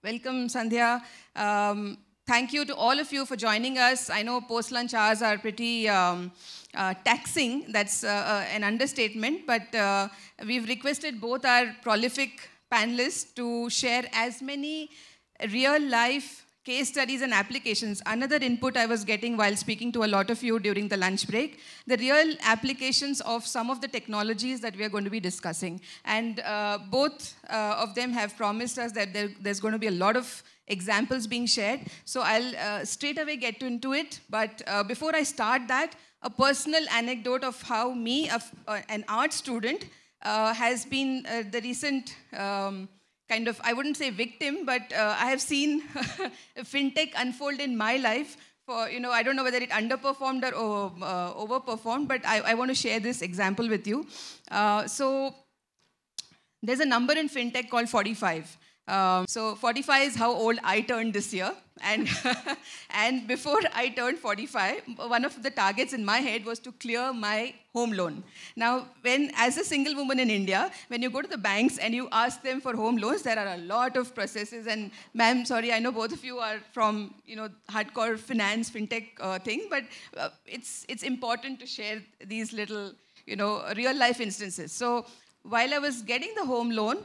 Welcome, Sandhya. Thank you to all of you for joining us. I know post-lunch hours are pretty taxing. That's an understatement. But we've requested both our prolific panelists to share as many real-life case studies and applications. Another input I was getting while speaking to a lot of you during the lunch break, the real applications of some of the technologies that we are going to be discussing. And both of them have promised us that there's going to be a lot of examples being shared. So I'll straight away get into it. But before I start that, a personal anecdote of how me, an art student, has been the recent kind of, I wouldn't say victim, but I have seen fintech unfold in my life. For, I don't know whether it underperformed or overperformed, but I want to share this example with you. So there's a number in fintech called 45. So 45 is how old I turned this year. And, and before I turned 45, one of the targets in my head was to clear my home loan. Now, as a single woman in India, when you go to the banks and you ask them for home loans, there are a lot of processes. And ma'am, sorry, I know both of you are from, hardcore finance, fintech thing, but it's important to share these little, real life instances. So while I was getting the home loan,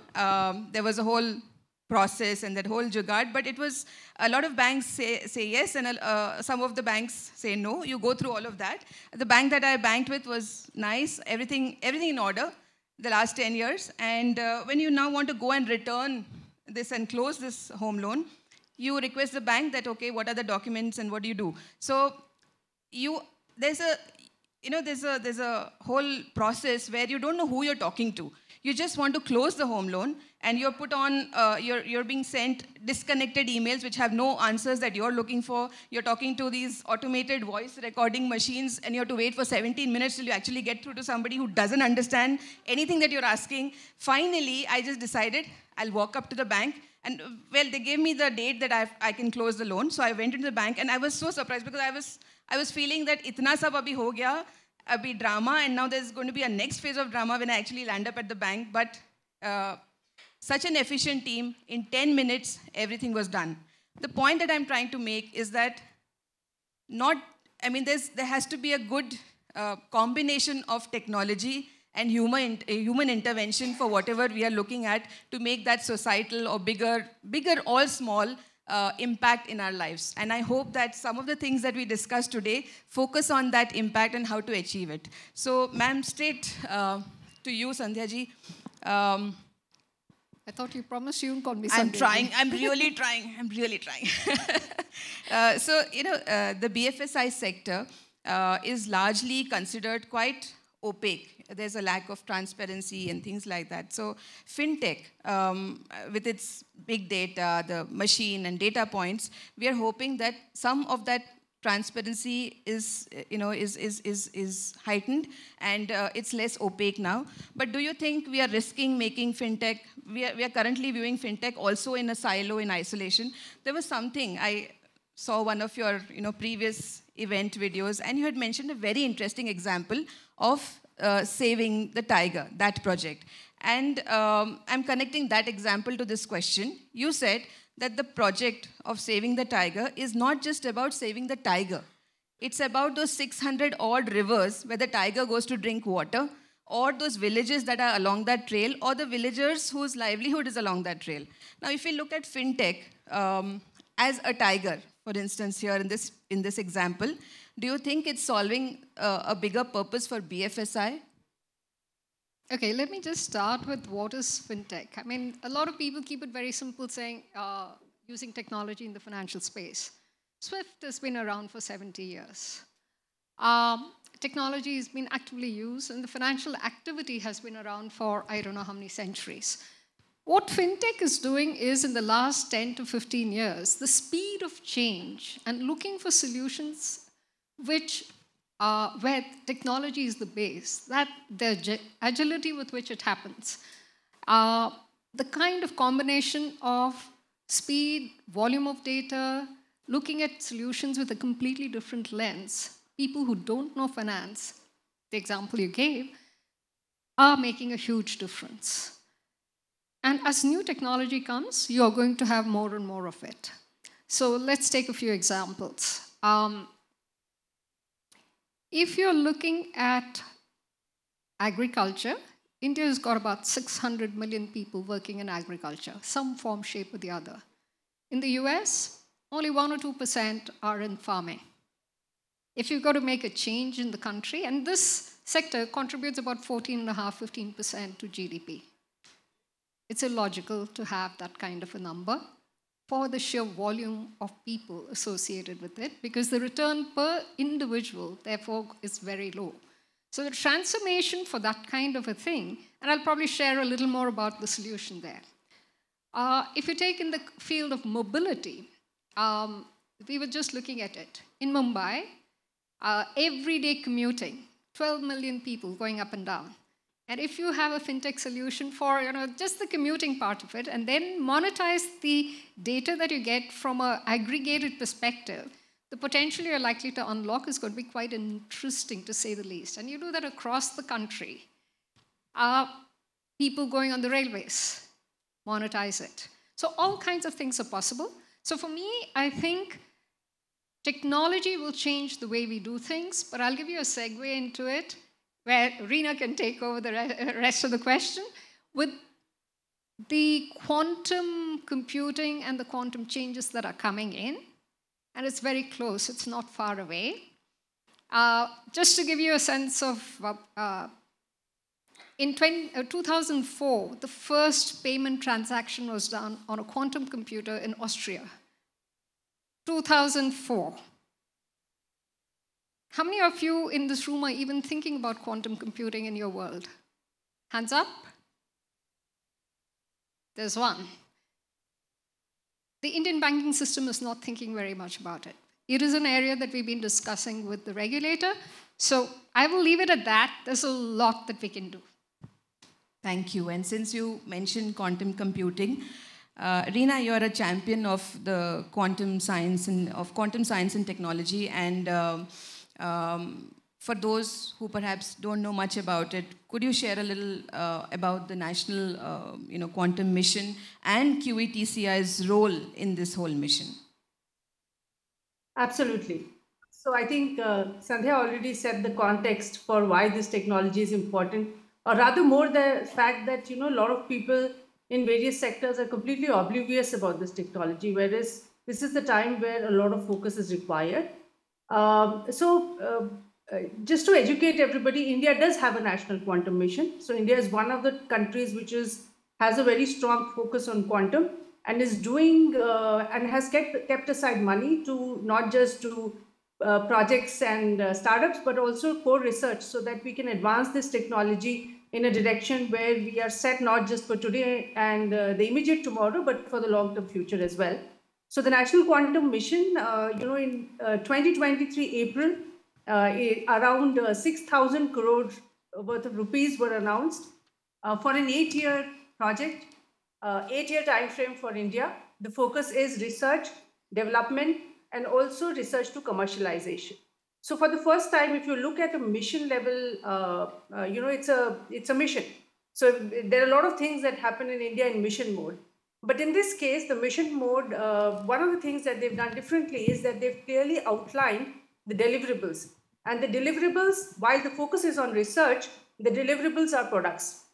there was a whole process and that whole jugaad, but it was a lot of banks say yes, and some of the banks say no. You go through all of that. The bank that I banked with was nice, everything in order the last 10 years. And when you now want to go and return this and close this home loan, you request the bank that, okay, what are the documents and what do you do? So there's a whole process where you don't know who you're talking to. You just want to close the home loan, and you're put on, you're being sent disconnected emails which have no answers that you're looking for. You're talking to these automated voice recording machines, and you have to wait for 17 minutes till you actually get through to somebody who doesn't understand anything that you're asking. Finally, I just decided I'll walk up to the bank, and well, they gave me the date that I can close the loan. So I went into the bank, and I was so surprised because I was feeling that itna sab abhi ho gaya, abhi drama, and now there's going to be a next phase of drama when I actually land up at the bank. But such an efficient team, in 10 minutes, everything was done. The point that I'm trying to make is that there has to be a good combination of technology and human intervention for whatever we are looking at to make that societal or bigger or small impact in our lives. And I hope that some of the things that we discussed today focus on that impact and how to achieve it. So, ma'am, straight to you, Sandhya ji. I thought you promised you wouldn't call me Sandhya. I'm trying. I'm really trying. So, the BFSI sector is largely considered quite opaque. There's a lack of transparency and things like that. So fintech, with its big data, the machine and data points, we are hoping that some of that transparency is heightened, and it's less opaque now. But do you think we are risking making fintech? We are currently viewing fintech also in a silo, in isolation. There was something I saw one of your previous event videos, and you had mentioned a very interesting example of saving the tiger, that project. And I'm connecting that example to this question. You said that the project of saving the tiger is not just about saving the tiger. It's about those 600 odd rivers where the tiger goes to drink water, or those villages that are along that trail, or the villagers whose livelihood is along that trail. Now, if we look at fintech as a tiger, for instance, here in this example, do you think it's solving a bigger purpose for BFSI? Okay, let me just start with what is fintech. I mean, a lot of people keep it very simple, saying using technology in the financial space. SWIFT has been around for 70 years. Technology has been actively used, and the financial activity has been around for I don't know how many centuries. What fintech is doing is, in the last 10 to 15 years, the speed of change and looking for solutions which where technology is the base, that the agility with which it happens, the kind of combination of speed, volume of data, looking at solutions with a completely different lens. People who don't know finance, the example you gave, are making a huge difference. And as new technology comes, you're going to have more and more of it. So let's take a few examples. If you're looking at agriculture, India has got about 600 million people working in agriculture, some form, shape, or the other. In the US, only 1 or 2% are in farming. If you've got to make a change in the country, and this sector contributes about 14.5–15% to GDP. It's illogical to have that kind of a number for the sheer volume of people associated with it, because the return per individual, therefore, is very low. So the transformation for that kind of a thing, and I'll probably share a little more about the solution there. If you take in the field of mobility, we were just looking at it. In Mumbai, everyday commuting, 12 million people going up and down. And if you have a fintech solution for just the commuting part of it, and then monetize the data that you get from an aggregated perspective, the potential you're likely to unlock is going to be quite interesting, to say the least. And you do that across the country. People going on the railways, monetize it. So all kinds of things are possible. So for me, I think technology will change the way we do things, but I'll give you a segue into it, where Reena can take over the rest of the question. With the quantum computing and the quantum changes that are coming in, and it's very close, it's not far away. Just to give you a sense of, in 2004, the first payment transaction was done on a quantum computer in Austria. 2004. How many of you in this room are even thinking about quantum computing in your world? Hands up. There's one. The Indian banking system is not thinking very much about it. It is an area that we've been discussing with the regulator. So I will leave it at that. There's a lot that we can do. Thank you. And since you mentioned quantum computing, Reena, you're a champion of the quantum science and technology. And for those who perhaps don't know much about it, could you share a little about the national quantum mission and QETCI's role in this whole mission? Absolutely. So I think Sandhya already set the context for why this technology is important, or rather more the fact that a lot of people in various sectors are completely oblivious about this technology, whereas this is the time where a lot of focus is required. Just to educate everybody, India does have a national quantum mission. So India is one of the countries which has a very strong focus on quantum, and is doing and has kept aside money to not just do projects and startups, but also core research, so that we can advance this technology in a direction where we are set not just for today and the immediate tomorrow, but for the long-term future as well. So the National Quantum Mission, in 2023 April, around 6,000 crore worth of rupees were announced for an 8-year project, 8-year time frame for India. The focus is research, development, and also research to commercialization. So for the first time, if you look at a mission level, it's a mission. So there are a lot of things that happen in India in mission mode. But in this case, the mission mode, one of the things that they've done differently is that they've clearly outlined the deliverables. And the deliverables, while the focus is on research, the deliverables are products.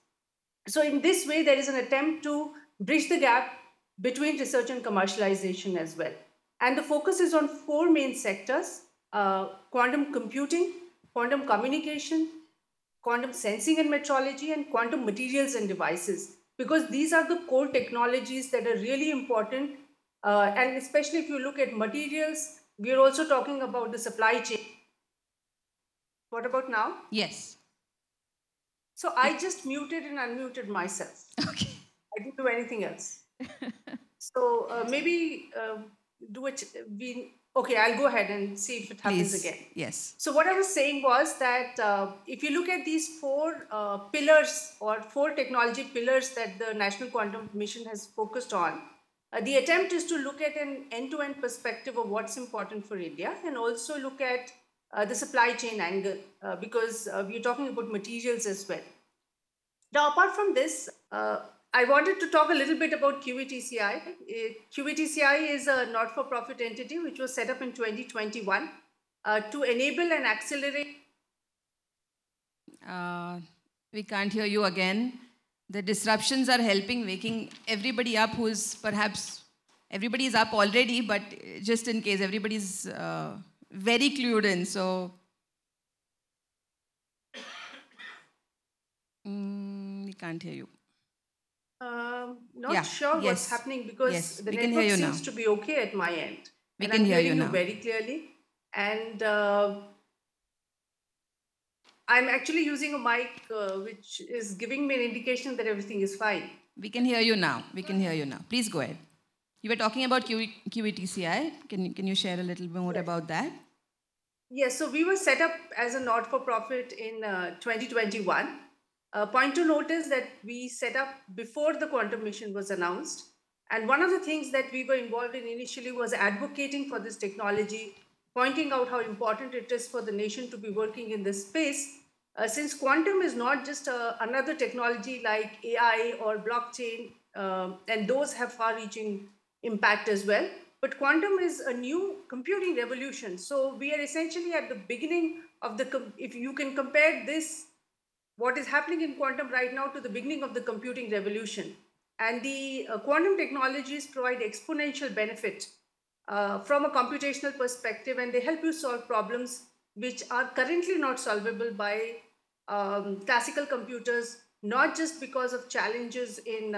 So in this way, there is an attempt to bridge the gap between research and commercialization as well. And the focus is on 4 main sectors: quantum computing, quantum communication, quantum sensing and metrology, and quantum materials and devices. Because these are the core technologies that are really important. And especially if you look at materials, we are also talking about the supply chain. What about now? Yes. So I just muted and unmuted myself. Okay. I didn't do anything else. So maybe do it. Okay, I'll go ahead and see if it happens again. Yes. So what I was saying was that if you look at these 4 pillars or 4 technology pillars that the National Quantum Mission has focused on, the attempt is to look at an end-to-end perspective of what's important for India, and also look at the supply chain angle, because we're talking about materials as well. Now, apart from this, I wanted to talk a little bit about QETCI. QETCI is a not-for-profit entity which was set up in 2021 to enable and accelerate. We can't hear you again. The disruptions are helping, waking everybody up who's perhaps, everybody is up already, but just in case, everybody's very clued in. So, we can't hear you. Not sure what's happening because the network seems to be okay at my end. We can hear you now. I'm hearing you very clearly. And I'm actually using a mic which is giving me an indication that everything is fine. We can hear you now. We can hear you now. Please go ahead. You were talking about QETCI. Can you share a little more about that? Yes, so we were set up as a not-for-profit in 2021. Point to note is that we set up before the quantum mission was announced. And one of the things that we were involved in initially was advocating for this technology, pointing out how important it is for the nation to be working in this space. Since quantum is not just another technology like AI or blockchain, and those have far-reaching impact as well. But quantum is a new computing revolution. So we are essentially at the beginning of if you can compare this, what is happening in quantum right now to the beginning of the computing revolution. And the quantum technologies provide exponential benefit from a computational perspective, and they help you solve problems which are currently not solvable by classical computers, not just because of challenges in,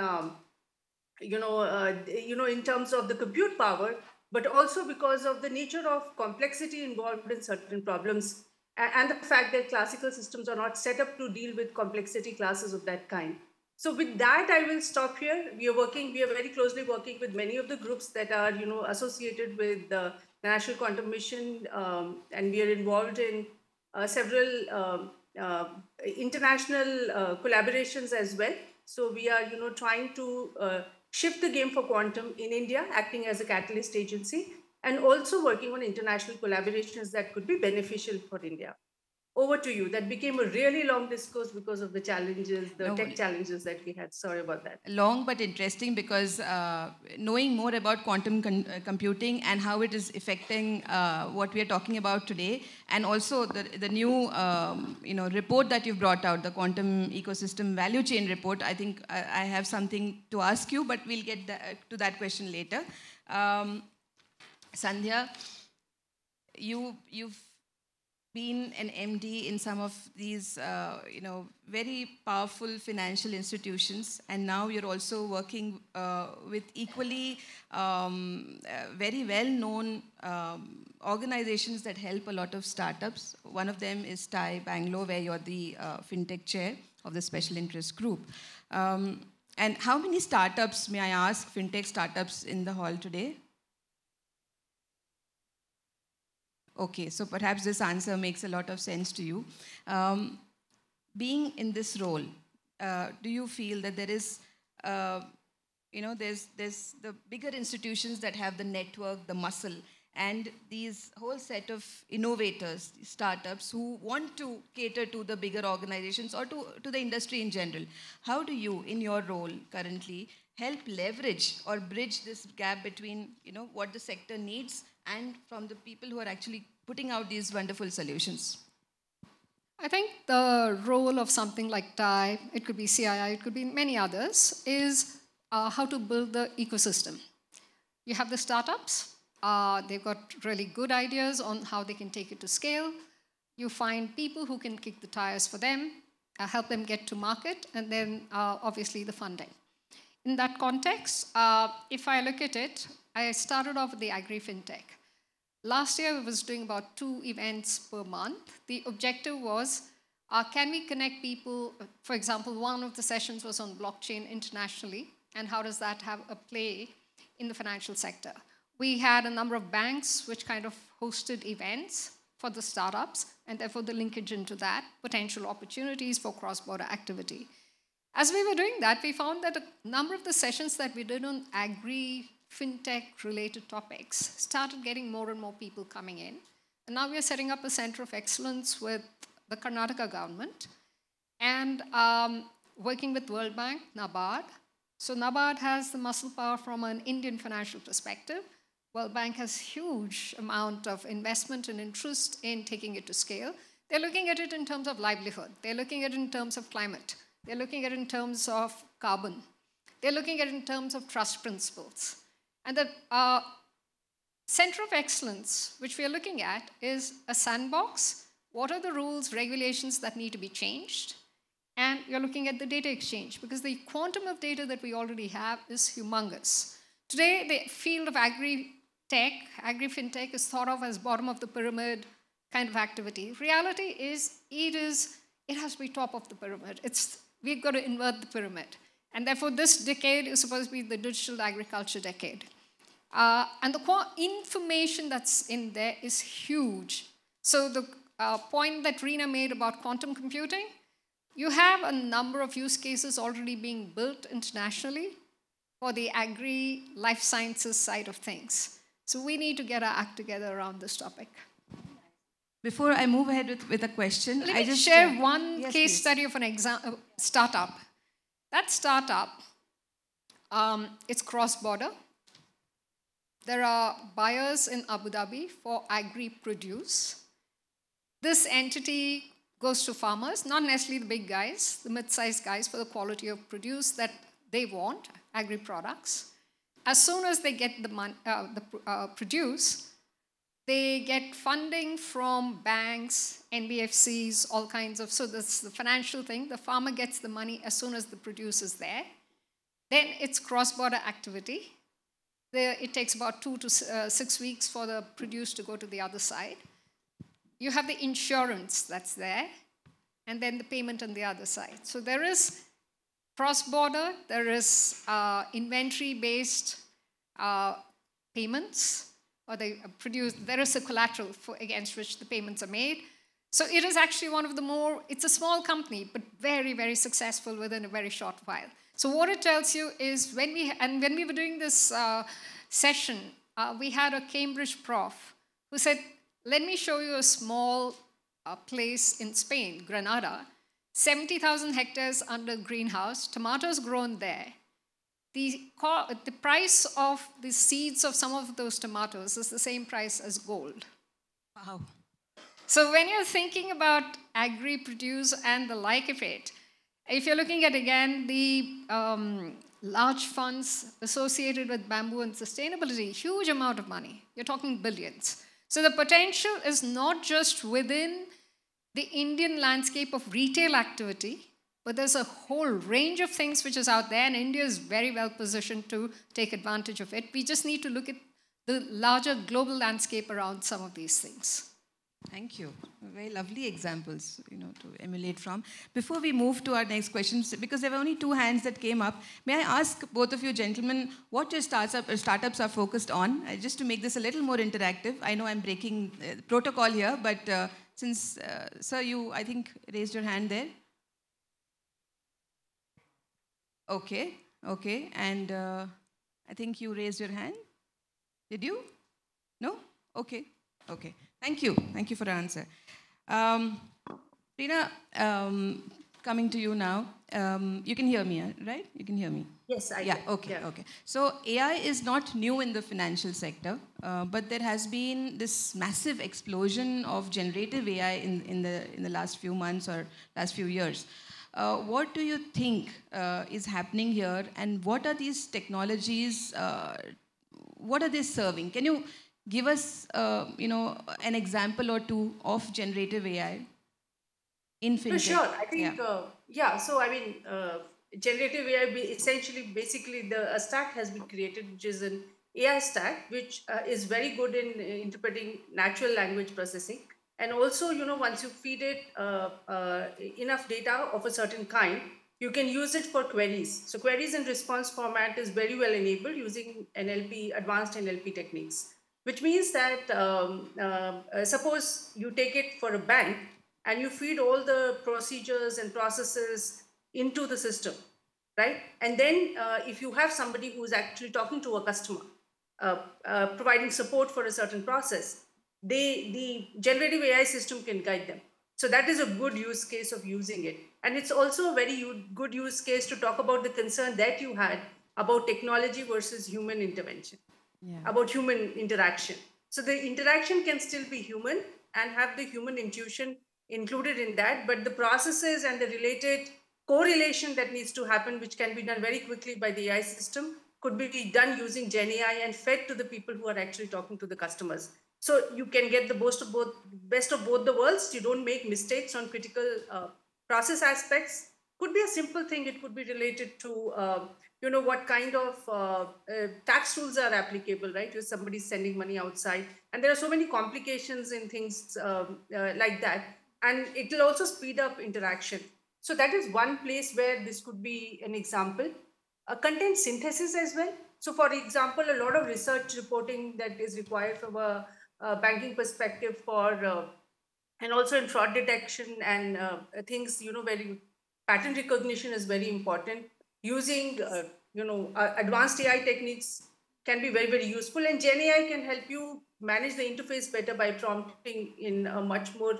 in terms of the compute power, but also because of the nature of complexity involved in certain problems and the fact that classical systems are not set up to deal with complexity classes of that kind. So with that, I will stop here. We are very closely working with many of the groups that are, associated with the National Quantum Mission, and we are involved in several international collaborations as well. So we are, trying to shift the game for quantum in India, acting as a catalyst agency, and also working on international collaborations that could be beneficial for India. Over to you. That became a really long discourse because of the challenges, tech challenges that we had. Sorry about that. Long but interesting because knowing more about quantum computing and how it is affecting what we are talking about today, and also the new report that you've brought out, the Quantum Ecosystem Value Chain report. I think I have something to ask you, but we'll get to that question later. Sandhya, you've been an MD in some of these, very powerful financial institutions, and now you're also working with equally very well-known organizations that help a lot of startups. One of them is TiE Bangalore, where you're the fintech chair of the special interest group. And how many startups, may I ask, fintech startups in the hall today? Okay, so perhaps this answer makes a lot of sense to you. Being in this role, do you feel that there is, there's the bigger institutions that have the network, the muscle, and these whole set of innovators, startups who want to cater to the bigger organizations or to the industry in general? How do you, in your role currently, help leverage or bridge this gap between what the sector needs and from the people who are actually putting out these wonderful solutions? I think the role of something like TiE, it could be CII, it could be many others, is how to build the ecosystem. You have the startups, they've got really good ideas on how they can take it to scale. You find people who can kick the tires for them, help them get to market, and then obviously the funding. In that context, if I look at it, I started off with the agri-fintech. Last year, I was doing about 2 events per month. The objective was, can we connect people? For example, one of the sessions was on blockchain internationally, and how does that have a play in the financial sector? We had a number of banks which kind of hosted events for the startups, and therefore the linkage into that, potential opportunities for cross-border activity. As we were doing that, we found that a number of the sessions that we did on agri-fintech-related topics started getting more and more people coming in. And now we are setting up a center of excellence with the Karnataka government and working with World Bank, NABARD, So NABARD has the muscle power from an Indian financial perspective. World Bank has huge amount of investment and interest in taking it to scale. They're looking at it in terms of livelihood. They're looking at it in terms of climate. They're looking at it in terms of carbon. They're looking at it in terms of trust principles. And the center of excellence, which we are looking at, is a sandbox. What are the rules, regulations that need to be changed? And you're looking at the data exchange, because the quantum of data that we already have is humongous. Today, the field of agri-tech, agri-fintech is thought of as bottom of the pyramid kind of activity. Reality is, it has to be top of the pyramid. We've got to invert the pyramid. And therefore, this decade is supposed to be the digital agriculture decade. And the information that's in there is huge. So the point that Reena made about quantum computing, you have a number of use cases already being built internationally for the agri-life sciences side of things. So we need to get our act together around this topic. Before I move ahead with a question, Let me just share one case study of an startup. That startup, it's cross-border. There are buyers in Abu Dhabi for agri-produce. This entity goes to farmers, not necessarily the big guys, the mid-sized guys, for the quality of produce that they want, agri-products. As soon as they get the produce, they get funding from banks, NBFCs, all kinds of, so that's the financial thing. The farmer gets the money as soon as the produce is there. Then it's cross-border activity. It takes about 2 to 6 weeks for the produce to go to the other side. You have the insurance that's there, and then the payment on the other side. So there is cross-border, there is inventory-based payments, or there is a collateral against which the payments are made. So it is actually one of the it's a small company, but very, very successful within a very short while. So what it tells you is when we were doing this session, we had a Cambridge prof who said, let me show you a small place in Spain, Granada, 70,000 hectares under greenhouse, tomatoes grown there. The price of the seeds of some of those tomatoes is the same price as gold. Wow. So when you're thinking about agri-produce and the like of it, if you're looking at, again, the large funds associated with bamboo and sustainability, huge amount of money. You're talking billions. So the potential is not just within the Indian landscape of retail activity, but there's a whole range of things which is out there, and India is very well positioned to take advantage of it. We just need to look at the larger global landscape around some of these things. Thank you. Very lovely examples, to emulate from. Before we move to our next questions, because there were only 2 hands that came up, may I ask both of you gentlemen what your startups are focused on, just to make this a little more interactive. I know I'm breaking protocol here, but since, sir, you, I think, raised your hand there. Okay, and I think you raised your hand. Did you? No? Okay. Thank you for the answer. Reena, coming to you now. You can hear me, right? You can hear me? Yes, I can. Yeah, okay. So AI is not new in the financial sector, but there has been this massive explosion of generative AI in the last few months or last few years. What do you think is happening here, and what are these technologies? What are they serving? Can you give us, an example or 2 of generative AI in fintech? Sure. I think, So, I mean, generative AI, basically, a stack has been created, which is an AI stack, which is very good in interpreting natural language processing. And also, once you feed it enough data of a certain kind, you can use it for queries. So queries and response format is very well enabled using advanced NLP techniques, which means that suppose you take it for a bank and you feed all the procedures and processes into the system, right? And then if you have somebody who's actually talking to a customer, providing support for a certain process, the generative AI system can guide them. So that is a good use case of using it. And it's also a very good use case to talk about the concern that you had about technology versus human intervention, about human interaction. So the interaction can still be human and have the human intuition included in that, but the processes and the related correlation that needs to happen, which can be done very quickly by the AI system, could be done using GenAI and fed to the people who are actually talking to the customers. So you can get the best of both the worlds. You don't make mistakes on critical process aspects. Could be a simple thing. It could be related to what kind of tax rules are applicable, right? If somebody's sending money outside, and there are so many complications in things like that, and it will also speed up interaction. So that is one place where this could be an example. Content synthesis as well. So for example, a lot of research reporting that is required from a banking perspective and also in fraud detection and things, where pattern recognition is very important. Using, advanced AI techniques can be very, very useful. And GenAI can help you manage the interface better by prompting in a much more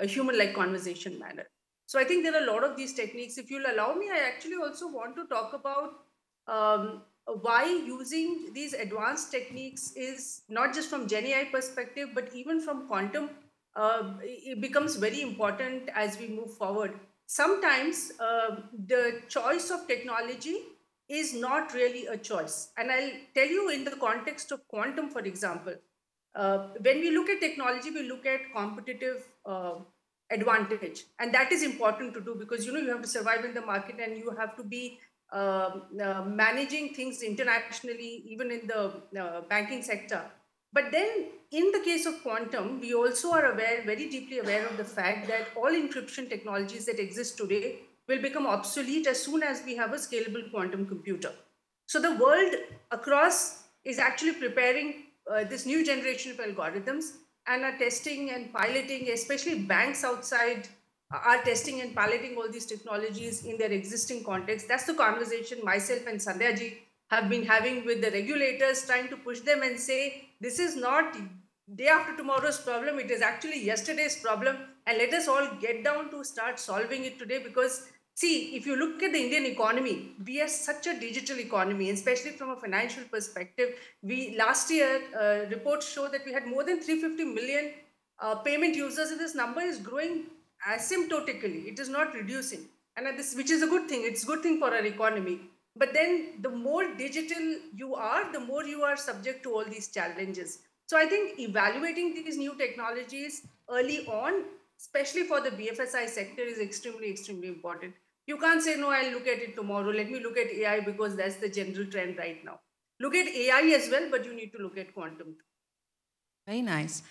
human-like conversation manner. So I think there are a lot of these techniques. If you'll allow me, I actually also want to talk about why using these advanced techniques is not just from GenAI perspective, but even from quantum, it becomes very important as we move forward. Sometimes the choice of technology is not really a choice. And I'll tell you in the context of quantum, for example, when we look at technology, we look at competitive advantage. And that is important to do because, you have to survive in the market and you have to be managing things internationally, even in the banking sector. But then in the case of quantum, we also are very deeply aware of the fact that all encryption technologies that exist today will become obsolete as soon as we have a scalable quantum computer. So the world across is actually preparing this new generation of algorithms and are testing and piloting, especially banks outside are testing and piloting all these technologies in their existing context. That's the conversation myself and Sandhya ji have been having with the regulators, trying to push them and say, this is not day after tomorrow's problem, it is actually yesterday's problem, and let us all get down to start solving it today. Because see, if you look at the Indian economy, we are such a digital economy, especially from a financial perspective. Last year, reports show that we had more than 350 million payment users, and this number is growing asymptotically. It is not reducing, and which is a good thing. It's a good thing for our economy. But then the more digital you are, the more you are subject to all these challenges. So I think evaluating these new technologies early on, especially for the BFSI sector, is extremely, extremely important. You can't say, no, I'll look at it tomorrow. Let me look at AI because that's the general trend right now. Look at AI as well, but you need to look at quantum too. Very nice.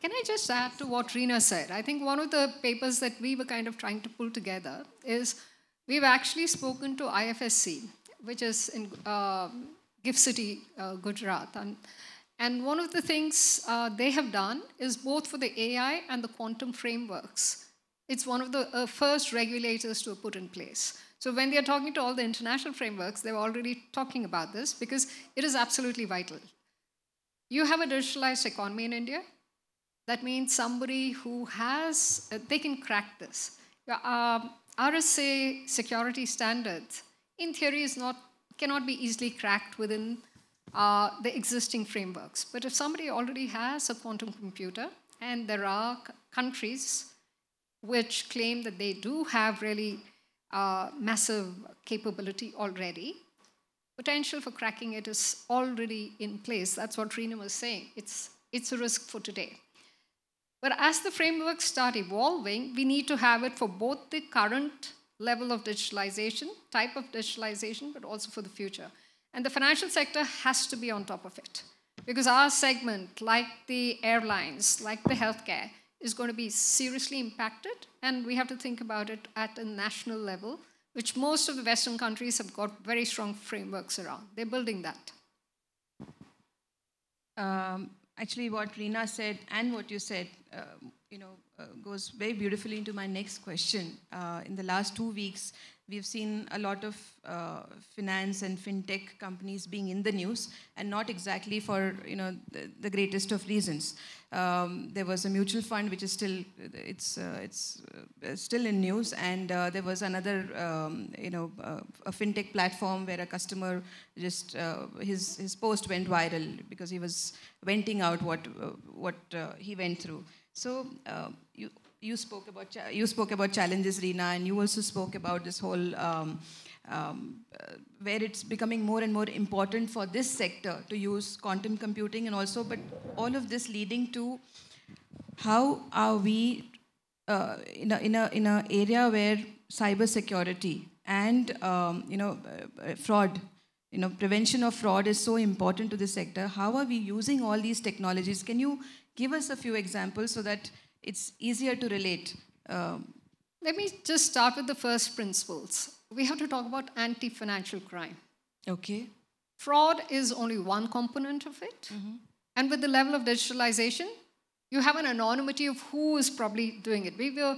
Can I just add to what Reena said? I think one of the papers that we were kind of trying to pull together is we've actually spoken to IFSC, which is in GIFT City, Gujarat. And one of the things they have done is both for the AI and the quantum frameworks. It's one of the first regulators to put in place. So when they are talking to all the international frameworks, they're already talking about this because it is absolutely vital. You have a digitalized economy in India. That means somebody who has, they can crack this. RSA security standards, in theory, cannot be easily cracked within the existing frameworks. But if somebody already has a quantum computer, and there are countries which claim that they do have really massive capability already, potential for cracking it is already in place. That's what Reena was saying. It's a risk for today. But as the frameworks start evolving, we need to have it for both the current level of digitalization, type of digitalization, but also for the future. And the financial sector has to be on top of it. Because our segment, like the airlines, like the healthcare, is going to be seriously impacted. And we have to think about it at a national level, which most of the Western countries have got very strong frameworks around. They're building that. Actually, what Reena said and what you said, goes very beautifully into my next question. In the last 2 weeks, we've seen a lot of finance and fintech companies being in the news, and not exactly for the greatest of reasons. There was a mutual fund which is still still in news, and there was another a fintech platform where a customer just his post went viral because he was venting out what he went through. So you spoke about challenges, Reena, and you also spoke about this whole where it's becoming more and more important for this sector to use quantum computing, and also, but all of this leading to how are we in a area where cyber security and fraud, prevention of fraud is so important to this sector. How are we using all these technologies? Can you give us a few examples so that it's easier to relate? Let me just start with the first principles. We have to talk about anti-financial crime. Okay. Fraud is only one component of it. Mm-hmm. And with the level of digitalization, you have an anonymity of who is probably doing it. We were,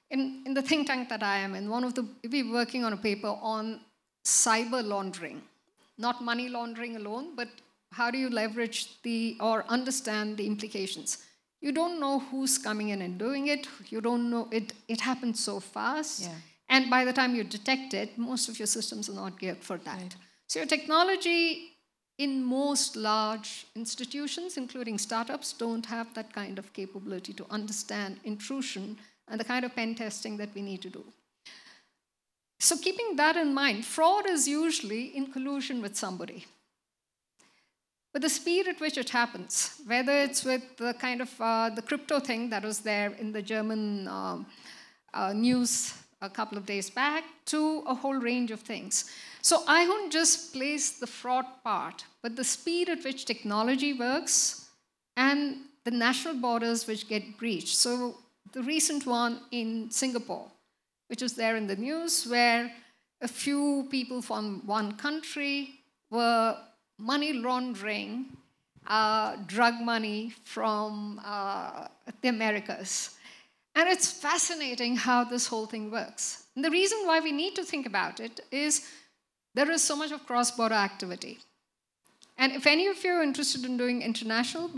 in the think tank that I am in, we were working on a paper on cyber laundering. Not money laundering alone, but how do you leverage or understand the implications? You don't know who's coming in and doing it. You don't know, it happens so fast. Yeah. And by the time you detect it, most of your systems are not geared for that. Right. So your technology in most large institutions, including startups, don't have that kind of capability to understand intrusion and the kind of pen testing that we need to do. So keeping that in mind, fraud is usually in collusion with somebody. But the speed at which it happens, whether it's with the kind of the crypto thing that was there in the German news a couple of days back, to a whole range of things. So I won't just place the fraud part, but the speed at which technology works and the national borders which get breached. So the recent one in Singapore, which was there in the news, where a few people from one country were money laundering drug money from the Americas. And it's fascinating how this whole thing works. And the reason why we need to think about it is there is so much of cross-border activity. And if any of you are interested in doing international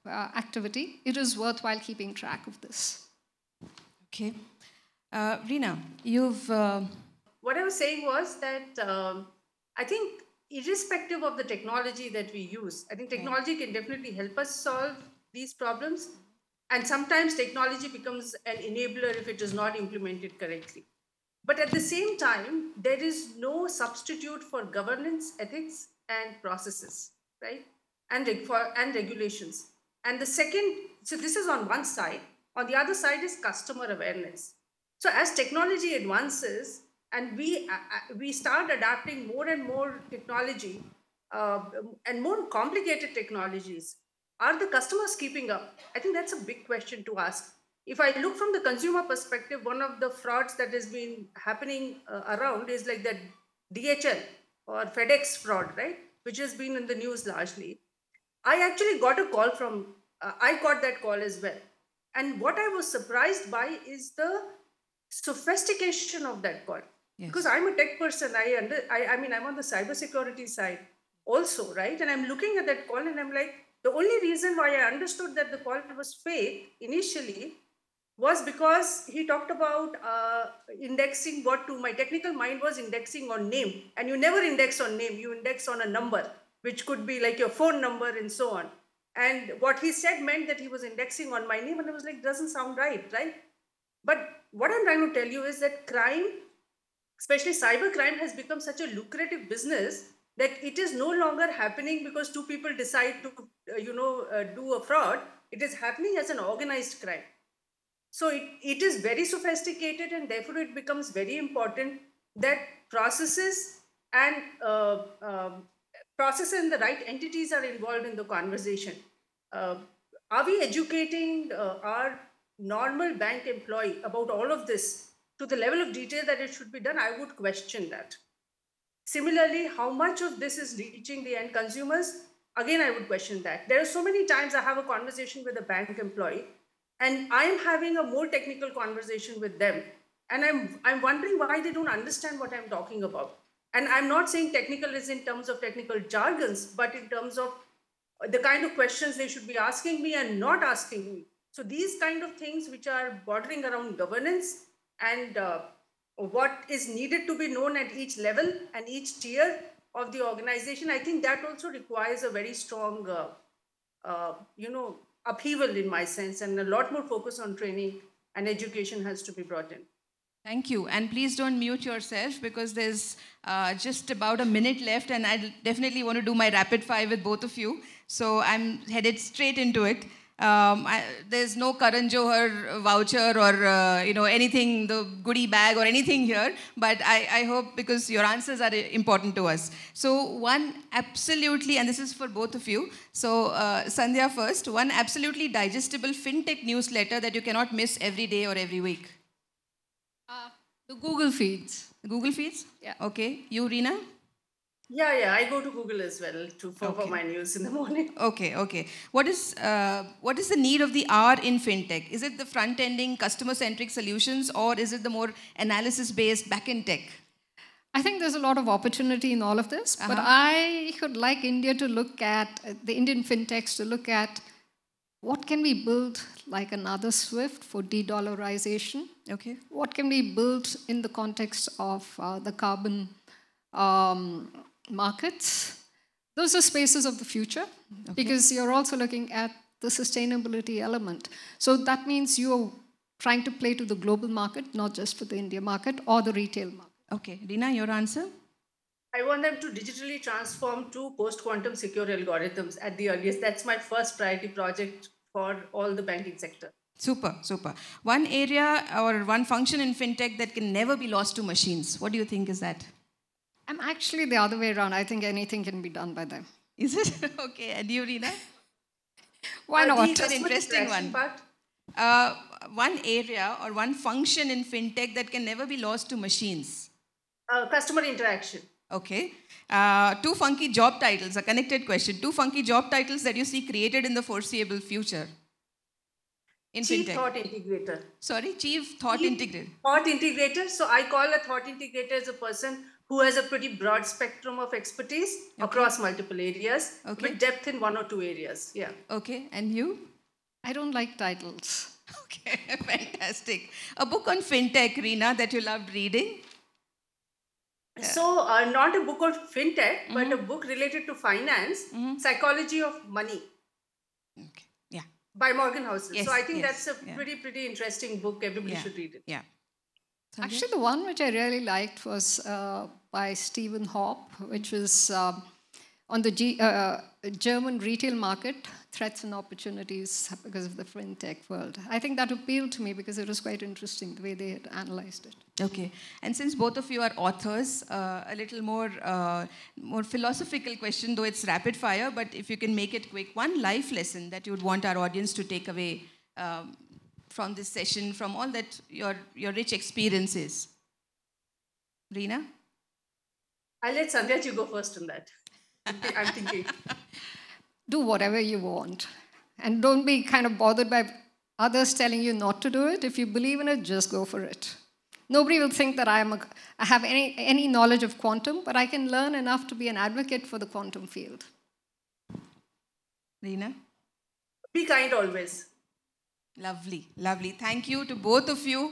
activity, it is worthwhile keeping track of this. Okay. Reena, you've... What I was saying was that I think irrespective of the technology that we use, I think technology can definitely help us solve these problems. And sometimes technology becomes an enabler if it is not implemented correctly. But at the same time, there is no substitute for governance, ethics, and processes, right? And regulations. And the second, so this is on one side. On the other side is customer awareness. So as technology advances and we start adapting more and more technology and more complicated technologies, are the customers keeping up? I think that's a big question to ask. If I look from the consumer perspective, one of the frauds that has been happening around is like the DHL or FedEx fraud, right? Which has been in the news largely. I actually got a call from, I got that call as well. And what I was surprised by is the sophistication of that call. Yes. Because I'm a tech person, I mean, I'm on the cybersecurity side also, right? And I'm looking at that call and I'm like, the only reason why I understood that the call was fake initially was because he talked about indexing my technical mind was indexing on name. And you never index on name, you index on a number, which could be like your phone number and so on. And what he said meant that he was indexing on my name, and I was like, doesn't sound right? But what I'm trying to tell you is that crime, especially cyber crime, has become such a lucrative business that it is no longer happening because two people decide to, do a fraud. It is happening as an organized crime. So it is very sophisticated, and therefore it becomes very important that processes and the right entities are involved in the conversation. Are we educating our normal bank employee about all of this to the level of detail that it should be done? I would question that. Similarly, how much of this is reaching the end consumers? Again, I would question that. There are so many times I have a conversation with a bank employee and I'm having a more technical conversation with them. And I'm wondering why they don't understand what I'm talking about. And I'm not saying technical is in terms of technical jargons, but in terms of the kind of questions they should be asking me and not asking me. So these kind of things which are bordering around governance and what is needed to be known at each level and each tier of the organization, I think that also requires a very strong, upheaval in my sense, and a lot more focus on training and education has to be brought in. Thank you. And please don't mute yourself because there's just about a minute left and I definitely want to do my rapid fire with both of you. So I'm headed straight into it. There's no Karan Johar voucher or anything, the goodie bag or anything here. But I hope because your answers are important to us. So one absolutely, and this is for both of you. So Sandhya first, one absolutely digestible fintech newsletter that you cannot miss every day or every week. The Google Feeds. Google Feeds? Yeah. Okay. You, Reena? Yeah, I go to Google as well for my news in the morning. Okay. What is the need of the hour in fintech? Is it the front-ending, customer-centric solutions, or is it the more analysis-based back-end tech? I think there's a lot of opportunity in all of this, but I would like India to look at, the Indian fintechs to look at what can we build like another SWIFT for de-dollarization? Okay. What can we build in the context of the carbon markets? Those are spaces of the future, because you're also looking at the sustainability element. So that means you're trying to play to the global market, not just for the India market or the retail market. Okay. Reena, your answer? I want them to digitally transform to post-quantum secure algorithms at the earliest. That's my first priority project for all the banking sector. Super. One area or one function in fintech that can never be lost to machines. What do you think is that? I'm actually the other way around. I think anything can be done by them. Is it? Okay. And you, Reena? Why not? It's an interesting one. One area or one function in fintech that can never be lost to machines. Customer interaction. Okay. Two funky job titles, a connected question. Two funky job titles that you see created in the foreseeable future in Chief fintech. Thought Integrator. Sorry, Chief Thought Integrator. Thought Integrator. So I call a Thought Integrator as a person who has a pretty broad spectrum of expertise across multiple areas with depth in one or two areas. Yeah. Okay. And you? I don't like titles. Okay. Fantastic. A book on fintech, Reena, that you loved reading? So, not a book on fintech, but a book related to finance, Psychology of Money. Okay. Yeah. By Morgan Housel. Yes, so I think yes, that's a pretty interesting book. Everybody should read it. Yeah. Actually, the one which I really liked was by Stephen Hopp, which was on the German retail market, threats and opportunities because of the fintech world. I think that appealed to me because it was quite interesting the way they had analyzed it. Okay. And since both of you are authors, a little more philosophical question, though it's rapid fire, but if you can make it quick, one life lesson that you would want our audience to take away from this session, from all that your rich experiences. Reena? I'll let Sandhya you go first on that. I'm thinking. Do whatever you want. And don't be kind of bothered by others telling you not to do it. If you believe in it, just go for it. Nobody will think that I have any knowledge of quantum, but I can learn enough to be an advocate for the quantum field. Reena? Be kind always. Lovely. Thank you to both of you.